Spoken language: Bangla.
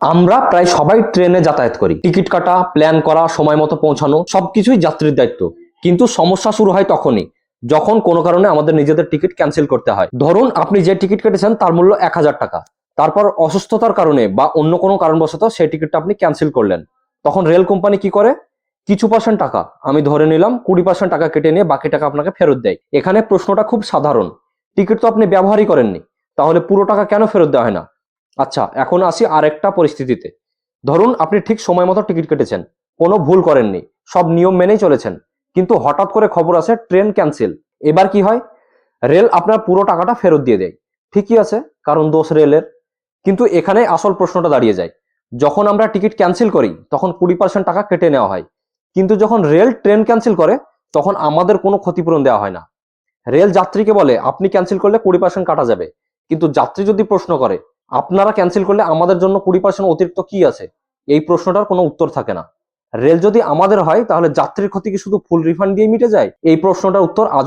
আমরা প্রায় সবাই ট্রেনে যাতায়াত করি, টিকিট কাটা, প্ল্যান করা, সময় মতো পৌঁছানো সবকিছুই যাত্রীর দায়িত্ব। কিন্তু সমস্যা শুরু হয় তখনই যখন কোনো কারণে আমাদের নিজেদের টিকিট ক্যান্সেল করতে হয়। ধরুন আপনি যে টিকিট কেটেছেন তার মূল্য 1000 টাকা, তারপর অসুস্থতার কারণে বা অন্য কোনো কারণবশত সেই টিকিটটা আপনি ক্যান্সেল করলেন। তখন রেল কোম্পানি কি করে, কিছু পার্সেন্ট টাকা, আমি ধরে নিলাম 20% টাকা কেটে নিয়ে বাকি টাকা আপনাকে ফেরত দেয়। এখানে প্রশ্নটা খুব সাধারণ, টিকিট তো আপনি ব্যবহারই করেননি, তাহলে পুরো টাকা কেন ফেরত দেওয়া হয় না? আচ্ছা, এখন আসি আরেকটা পরিস্থিতিতে। ধরুন আপনি ঠিক সময় মতো টিকিট কেটেছেন, কোনো ভুল করেননি, সব নিয়ম মেনেই চলেছেন, কিন্তু হঠাৎ করে খবর আসে ট্রেন ক্যান্সেল। এবার কি হয়? রেল আপনার পুরো টাকাটা ফেরত দিয়ে দেয়। ঠিকই আছে, কারণ দোষ রেলের। কিন্তু এখানে আসল প্রশ্নটা দাঁড়িয়ে যায়, যখন আমরা টিকিট ক্যান্সেল করি তখন 20% টাকা কেটে নেওয়া হয়, কিন্তু যখন রেল ট্রেন ক্যান্সেল করে তখন আমাদের কোনো ক্ষতিপূরণ দেওয়া হয় না। রেল যাত্রীকে বলে আপনি ক্যান্সেল করলে 20% কাটা যাবে, কিন্তু যাত্রী যদি প্রশ্ন করে আপনারা ক্যান্সেল করলে আমাদের জন্য 20% অতিরিক্ত কি আছে, এই প্রশ্নটার কোনো উত্তর থাকে না। রেল যদি আমাদের হয় তাহলে যাত্রীর ক্ষতি কি শুধু ফুল রিফান্ড দিয়ে মিটে যায়? এই প্রশ্নটার উত্তর আজ